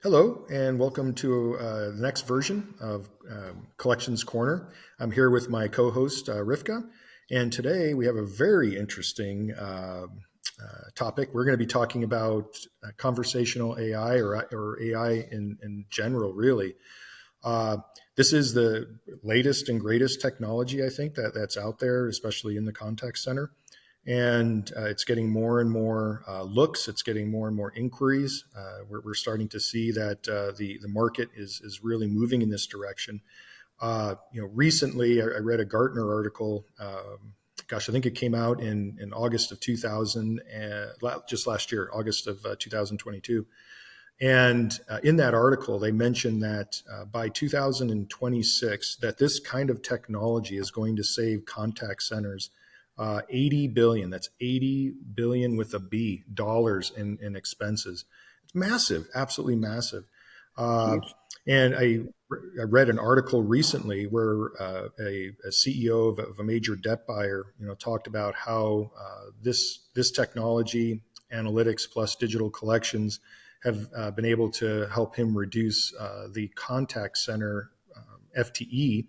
Hello, and welcome to the next version of Collections Corner. I'm here with my co host, Rifqa, and today we have a very interesting topic. We're going to be talking about conversational AI or AI in general, really. Uh, this is the latest and greatest technology, I think, that's out there, especially in the contact center. And it's getting more and more looks. It's getting more and more inquiries. We're starting to see that the market is really moving in this direction. Recently I read a Gartner article. Gosh, I think it came out in August of 2000, just last year, August of 2022. And in that article, they mentioned that by 2026, that this kind of technology is going to save contact centers 80 billion. That's 80 billion with a B dollars in expenses. It's massive, absolutely massive. Uh, Huge. and I read an article recently where a CEO of a major debt buyer, talked about how this technology, analytics plus digital collections, have been able to help him reduce the contact center FTE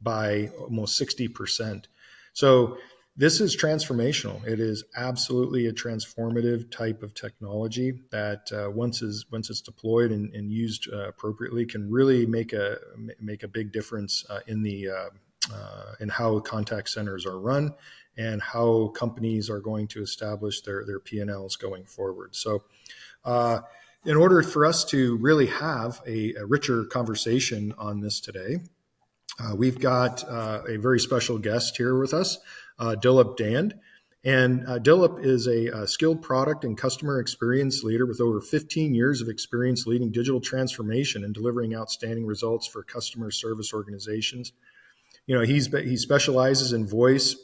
by almost 60%. So this is transformational. It is absolutely a transformative type of technology that once it's deployed and used appropriately, can really make a big difference in how contact centers are run and how companies are going to establish their P&Ls going forward. So in order for us to really have a richer conversation on this today, we've got a very special guest here with us, Dilip Dand. And Dilip is a skilled product and customer experience leader with over 15 years of experience leading digital transformation and delivering outstanding results for customer service organizations. He specializes in voice,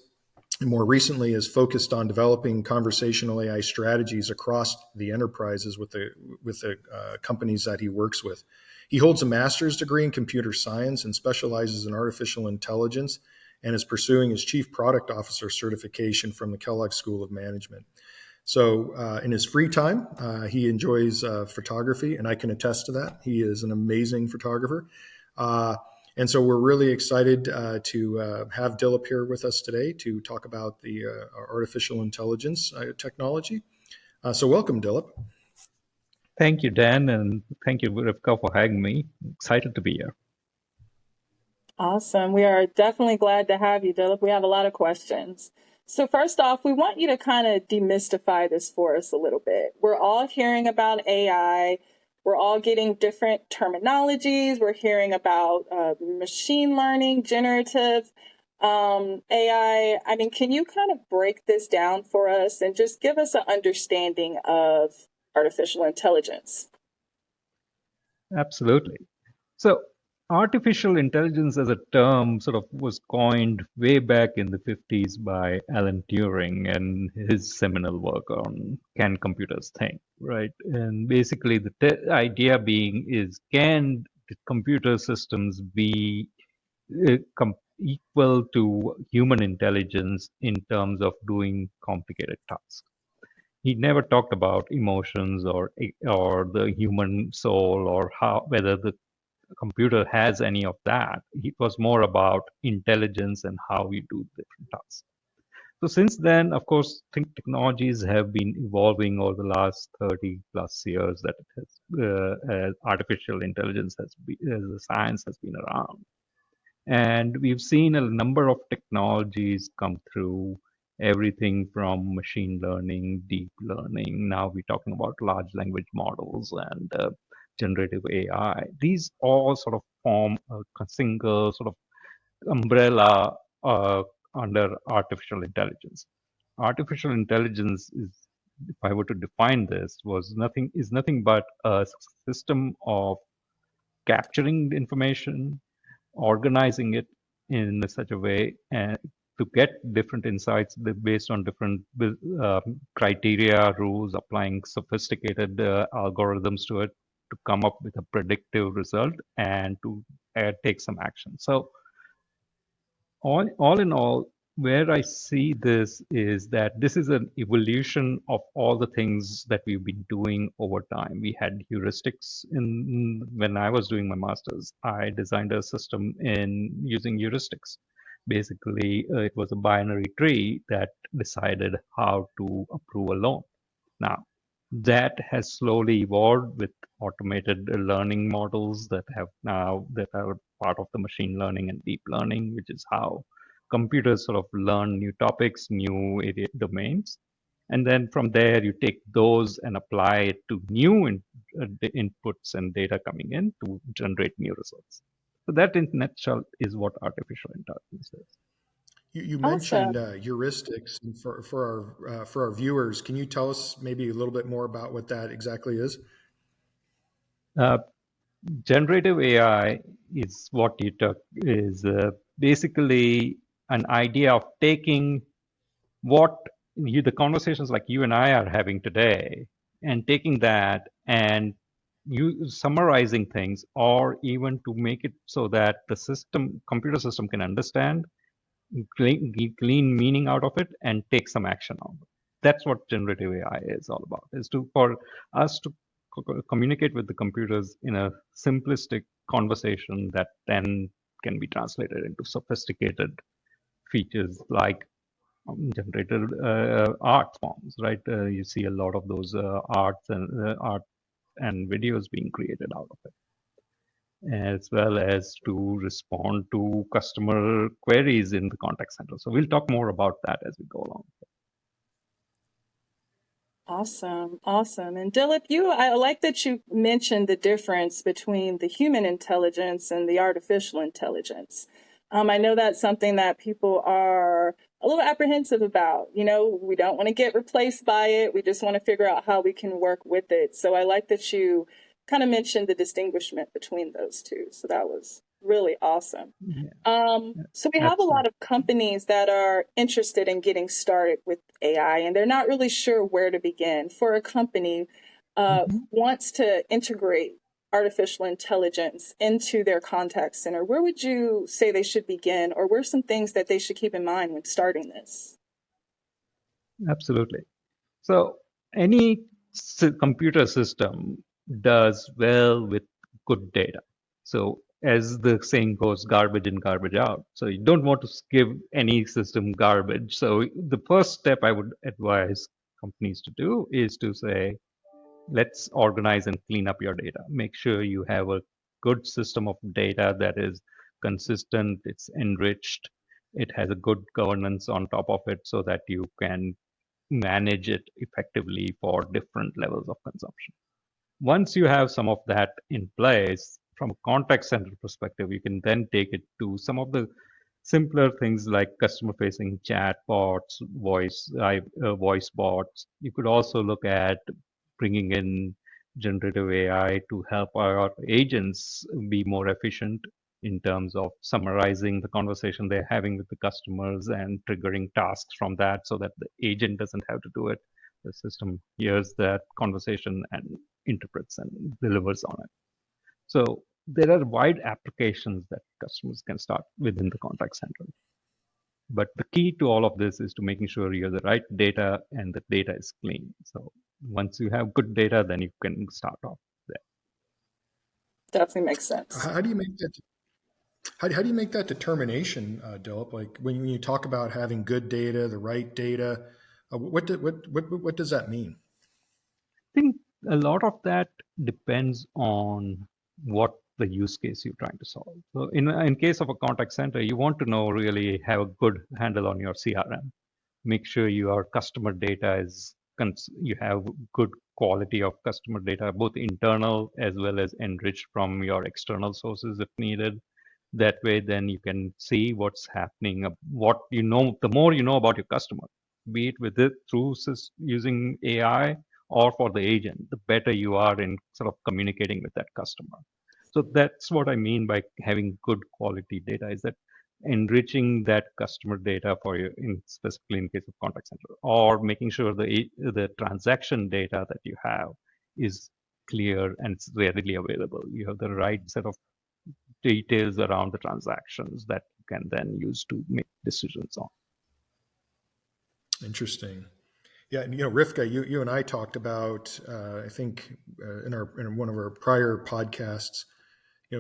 and more recently has focused on developing conversational AI strategies across the enterprises with the companies that he works with. He holds a master's degree in computer science and specializes in artificial intelligence, and is pursuing his chief product officer certification from the Kellogg School of Management. So in his free time, he enjoys photography, and I can attest to that. He is an amazing photographer. And so we're really excited to have Dilip here with us today to talk about the artificial intelligence technology. So welcome, Dilip. Thank you, Dan, and thank you, Rifqa, for having me. Excited to be here. Awesome. We are definitely glad to have you, Dilip. We have a lot of questions. So first off, we want you to kind of demystify this for us a little bit. We're all hearing about AI. We're all getting different terminologies. We're hearing about machine learning, generative AI. I mean, can you kind of break this down for us and just give us an understanding of artificial intelligence? Absolutely. So, artificial intelligence as a term sort of was coined way back in the 50s by Alan Turing and his seminal work on Can Computers Think, right? And basically, the idea being is, can the computer systems be equal to human intelligence in terms of doing complicated tasks? He never talked about emotions or the human soul or how whether the computer has any of that. It was more about intelligence and how we do different tasks. So since then, of course, technologies have been evolving over the last 30 plus years that it has, as artificial intelligence has been, as the science has been around. And we've seen a number of technologies come through, everything from machine learning, deep learning. Now we're talking about large language models and generative AI. These all sort of form a single sort of umbrella under artificial intelligence. Artificial intelligence is, if I were to define this, is nothing but a system of capturing the information, organizing it in such a way and to get different insights based on different criteria, rules, applying sophisticated algorithms to it to come up with a predictive result and to take some action. So all in all, where I see this is that this is an evolution of all the things that we've been doing over time. We had heuristics in when I was doing my master's. I designed a system in using heuristics. Basically, it was a binary tree that decided how to approve a loan. Now, that has slowly evolved with automated learning models that have now that are part of the machine learning and deep learning, which is how computers sort of learn new topics, new area domains. And then from there, you take those and apply it to new inputs and data coming in to generate new results. So that in nutshell is what artificial intelligence is. You mentioned Awesome. heuristics, and for our viewers, can you tell us maybe a little bit more about what that exactly is? Uh, Generative AI is what you took is basically an idea of taking what the conversations like you and I are having today and taking that and you summarizing things or even to make it so that the computer system can understand, glean meaning out of it and take some action on it. That's what generative AI is all about, is for us to communicate with the computers in a simplistic conversation that then can be translated into sophisticated features like generated art forms, right? You see a lot of those art and videos being created out of it, as well as to respond to customer queries in the contact center. So we'll talk more about that as we go along. Awesome. Awesome. And Dilip, I like that you mentioned the difference between the human intelligence and the artificial intelligence. I know that's something that people are a little apprehensive about. You know, we don't want to get replaced by it. We just want to figure out how we can work with it. So I like that you kind of mentioned the distinguishment between those two. So that was really awesome. Yeah, So we have a lot absolutely. of companies that are interested in getting started with AI, and they're not really sure where to begin. For a company who Mhm. wants to integrate artificial intelligence into their contact center, where would you say they should begin, or where are some things that they should keep in mind when starting this? Absolutely. So any computer system does well with good data. So as the saying goes, garbage in, garbage out. So you don't want to give any system garbage. So the first step I would advise companies to do is to say, let's organize and clean up your data. Make sure you have a good system of data that is consistent, it's enriched, it has a good governance on top of it so that you can manage it effectively for different levels of consumption. Once you have some of that in place, from a contact center perspective, you can then take it to some of the simpler things like customer facing chat bots, voice bots. You could also look at bringing in generative AI to help our agents be more efficient in terms of summarizing the conversation they're having with the customers and triggering tasks from that so that the agent doesn't have to do it. The system hears that conversation and interprets and delivers on it. So there are wide applications that customers can start within the contact center. But the key to all of this is to making sure you have the right data and the data is clean. So once you have good data, then you can start off there. Definitely makes sense. How do you make that? How do you make that determination, Dilip? Like when you talk about having good data, the right data, what does that mean? I think a lot of that depends on what the use case you're trying to solve. So in case of a contact center, you want to know really have a good handle on your CRM. Make sure your customer data is you have good quality of customer data, both internal as well as enriched from your external sources if needed. That way, then you can see what's happening, what you know. The more you know about your customer, be it with it through using AI or for the agent, the better you are in sort of communicating with that customer. So that's what I mean by having good quality data, is that enriching that customer data for you, in specifically in case of contact center, or making sure the transaction data that you have is clear and it's readily available. You have the right set of details around the transactions that you can then use to make decisions on. Interesting. Yeah, and Rifka, you and I talked about, I think, in one of our prior podcasts,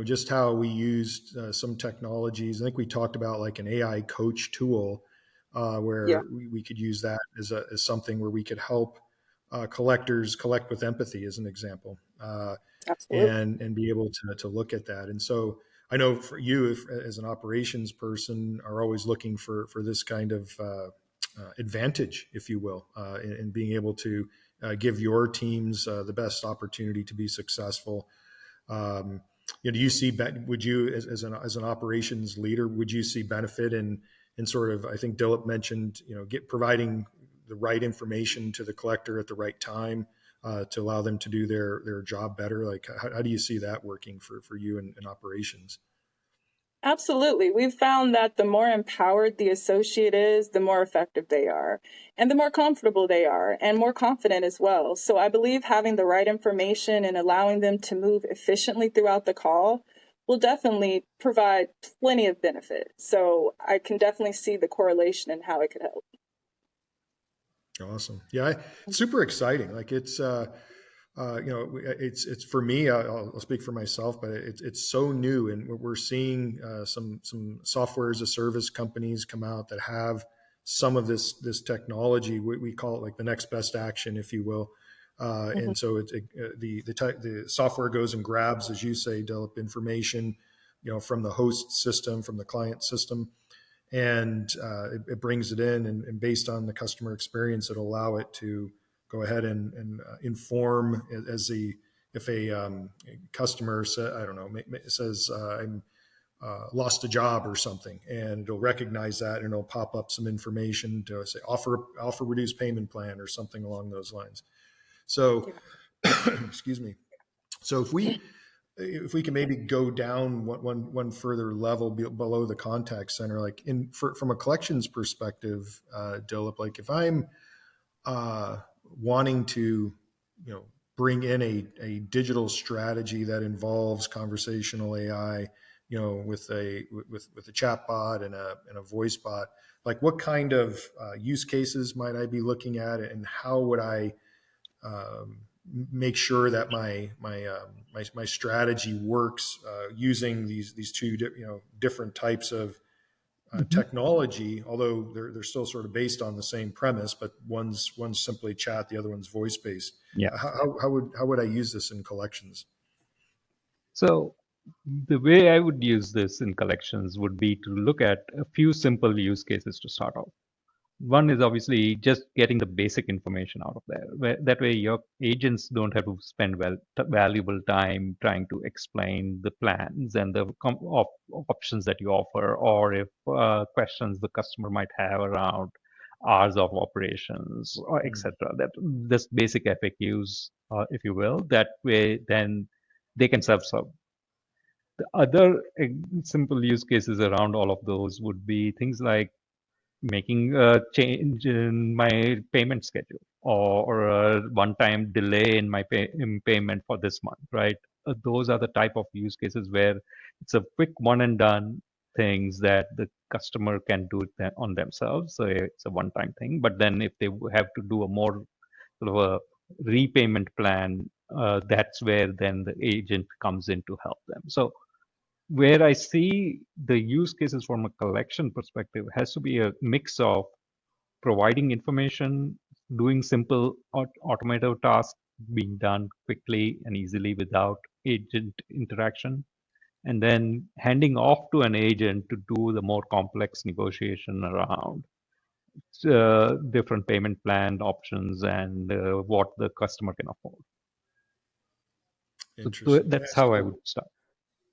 just how we used some technologies. I think we talked about like an AI coach tool, Yeah, where we could use that as something where we could help collectors collect with empathy, as an example, absolutely. and be able to look at that. And so I know for you, as an operations person, are always looking for this kind of advantage, if you will, in being able to give your teams the best opportunity to be successful. Um, do you see? Would you, as an operations leader, would you see benefit in sort of? I think Dilip mentioned, providing the right information to the collector at the right time to allow them to do their job better. Like, how do you see that working for you in operations? Absolutely. We've found that the more empowered the associate is, the more effective they are, and the more comfortable they are, and more confident as well. So I believe having the right information and allowing them to move efficiently throughout the call will definitely provide plenty of benefit. So I can definitely see the correlation and how it could help. Awesome. Yeah, super exciting. Like it's for me. I'll speak for myself, but it's so new, and we're seeing some software as a service companies come out that have some of this technology. We call it like the next best action, if you will. Mhm. And so the software goes and grabs, as you say, develop information, from the host system, from the client system, and it brings it in, and based on the customer experience, it'll allow it to go ahead and inform as the if a customer I don't know, says I'm lost a job or something, and it'll recognize that, and it'll pop up some information to say offer reduced payment plan or something along those lines. So Yeah. excuse me. So if we can maybe go down one further level below the contact center, like from a collections perspective, Dilip, like if I'm wanting to, you know, bring in a digital strategy that involves conversational AI, with a chat bot and a voice bot, like what kind of use cases might I be looking at, and how would I um, make sure that my strategy works using these two different types of Mhm. technology, although they're still sort of based on the same premise, but one's simply chat, the other one's voice based. Yeah. How would I use this in collections? So the way I would use this in collections would be to look at a few simple use cases to start off. One is obviously just getting the basic information out of there. That way, your agents don't have to spend valuable time trying to explain the plans and the options that you offer, or if questions the customer might have around hours of operations, or Mm. etc. That this basic FAQs, if you will. That way, then they can self-serve. The other simple use cases around all of those would be things like making a change in my payment schedule, or a one-time delay in my payment for this month, right? Those are the type of use cases where it's a quick one and done things that the customer can do it on themselves. So it's a one-time thing. But then if they have to do a more sort of a repayment plan, that's where then the agent comes in to help them. So where I see the use cases from a collection perspective has to be a mix of providing information, doing simple automated tasks being done quickly and easily without agent interaction, and then handing off to an agent to do the more complex negotiation around different payment plan options and what the customer can afford. So Interesting. Yeah. that's how I would start.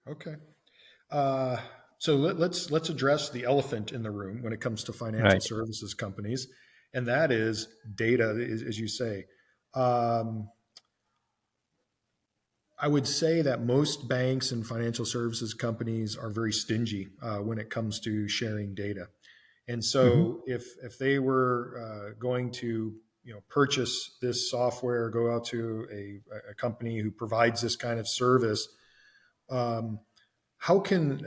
Okay. Uh, so let's address the elephant in the room when it comes to financial Right. services companies, and that is data, as you say. Um, I would say that most banks and financial services companies are very stingy when it comes to sharing data. And Hmm. so, if they were going to purchase this software, go out to a company who provides this kind of service, um, how can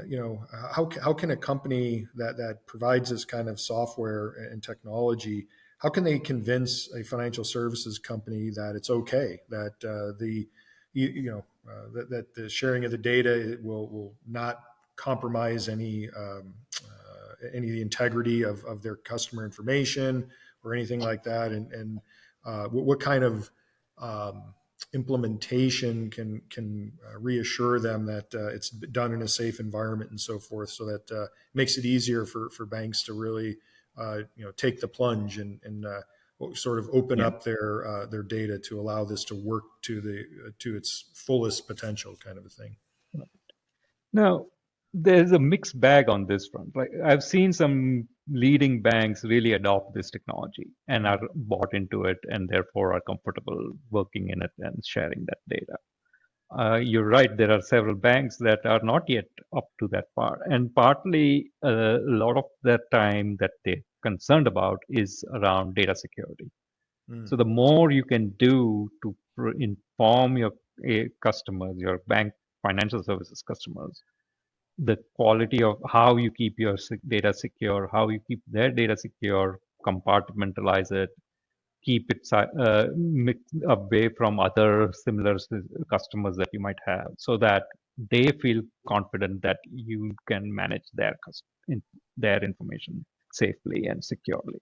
how can a company that provides this kind of software and technology, how can they convince a financial services company that it's okay that that the sharing of the data will not compromise any of the integrity of their customer information or anything like that, and what kind of implementation can reassure them that it's done in a safe environment and so forth, so that makes it easier for banks to really take the plunge and sort of open Yeah. up their data to allow this to work to its fullest potential, kind of a thing. Now, there's a mixed bag on this front. Like I've seen some leading banks really adopt this technology and are bought into it and therefore are comfortable working in it and sharing that data. You're right, there are several banks that are not yet up to that part. And partly a lot of the time that they're concerned about is around data security. So the more you can do to inform your customers, your bank financial services customers, the quality of how you keep your data secure, how you keep their data secure, compartmentalize it, keep it away from other similar customers that you might have, so that they feel confident that you can manage their information safely and securely.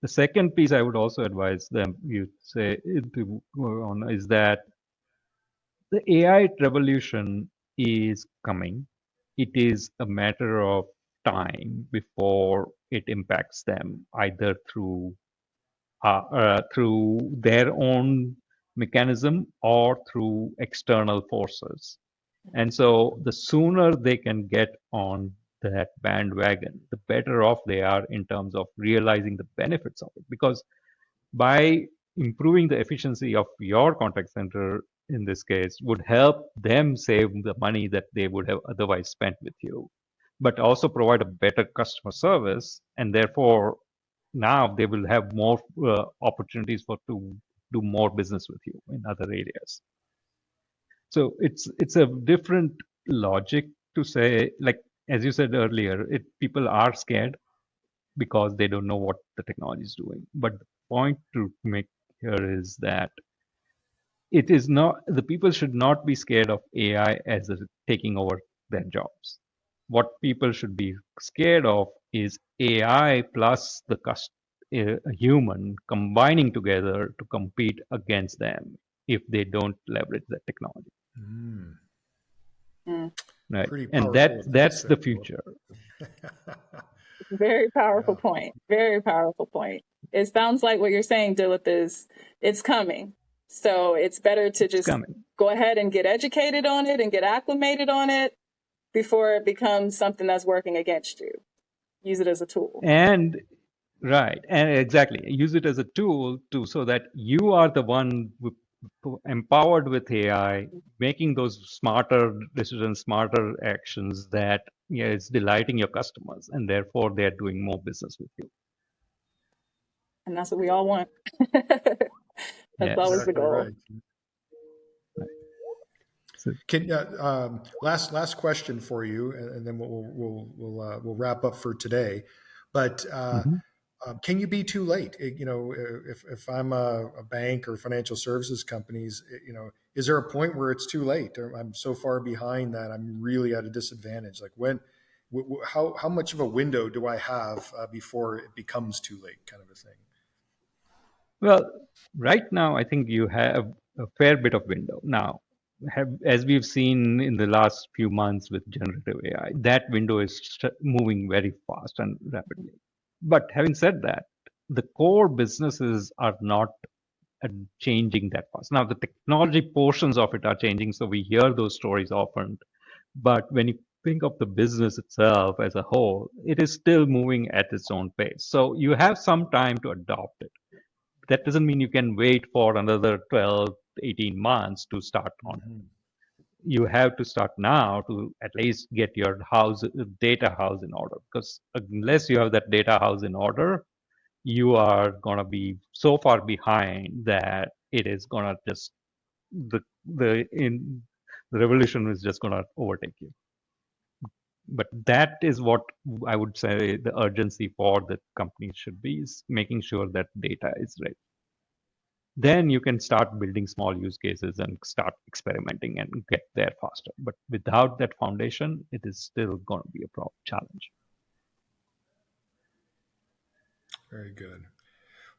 The second piece I would also advise them you say to go on is that the AI revolution is coming. It is a matter of time before it impacts them, either through their own mechanism or through external forces. And so the sooner they can get on that bandwagon, the better off they are in terms of realizing the benefits of it. Because by improving the efficiency of your contact center in this case would help them save the money that they would have otherwise spent with you, but also provide a better customer service, and therefore now they will have more opportunities to do more business with you in other areas. So it's a different logic to say, like as you said earlier, people are scared because they don't know what the technology is doing. But the point to make here is that it is not, the people should not be scared of AI as taking over their jobs. What people should be scared of is AI plus a human combining together to compete against them if they don't leverage that technology. Mm. Right. Pretty And powerful that's advice the there. future. Very powerful Yeah. point. Very powerful point. It sounds like what you're saying, Dilip, is it's coming. So it's better to It's just coming. go ahead and get educated on it and get acclimated on it before it becomes something that's working against you. Use it as a tool. And right, and exactly. Use it as a tool so that you are the one empowered with AI, making those smarter decisions, smarter actions that is delighting your customers, and therefore they're doing more business with you. And that's what we all want. That's Yes. always the Exactly goal. right. Right. So, Can last question for you, and then we'll wrap up for today. But mhm. can you be too late? If I'm a bank or financial services companies, is there a point where it's too late? Or I'm so far behind that I'm really at a disadvantage. Like how much of a window do I have before it becomes too late, kind of a thing? Well, right now, I think you have a fair bit of window. Now, as we've seen in the last few months with generative AI, that window is moving very fast and rapidly. But having said that, the core businesses are not changing that fast. Now, the technology portions of it are changing, so we hear those stories often. But when you think of the business itself as a whole, it is still moving at its own pace. So you have some time to adopt it. That doesn't mean you can wait for another 12, 18 months to start on it. Mhm. You have to start now to at least get your data house in order. Because unless you have that data house in order, you are going to be so far behind that it is going to just, the revolution is just going to overtake you. But that is what I would say the urgency for the companies should be, is making sure that data is ready. Then you can start building small use cases and start experimenting and get there faster. But without that foundation, it is still going to be a challenge. Very good.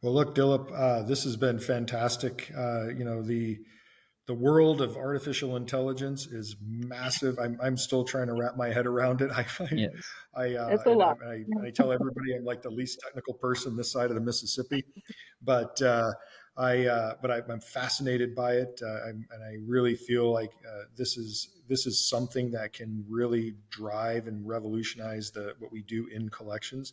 Well, look, Dilip, this has been fantastic. The world of artificial intelligence is massive. I'm still trying to wrap my head around it. I find Yes. It's a lot. I tell everybody I'm like the least technical person this side of the Mississippi, but I'm fascinated by it, and I really feel like this is something that can really drive and revolutionize what we do in collections.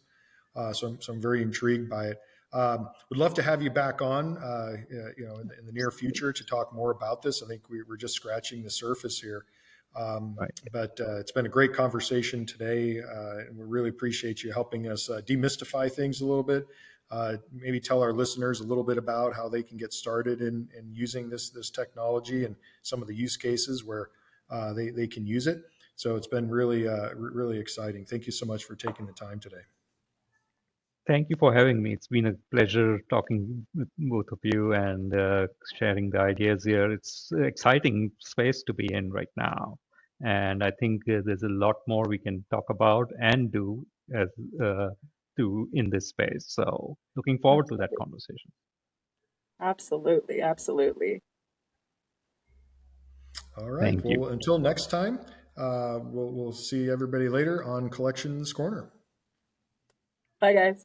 So I'm very intrigued by it. Would love to have you back on, in the near future to talk more about this. I think we're just scratching the surface here. Right. But it's been a great conversation today, and we really appreciate you helping us demystify things a little bit. Maybe tell our listeners a little bit about how they can get started in using this technology and some of the use cases where they can use it. So it's been really exciting. Thank you so much for taking the time today. Thank you for having me. It's been a pleasure talking with both of you and sharing the ideas here. It's an exciting space to be in right now. And I think there's a lot more we can talk about and do as in this space. So looking forward to that conversation. Absolutely. Absolutely. All right. Thank you. Well, until next time, we'll see everybody later on Collections Corner. Bye, guys.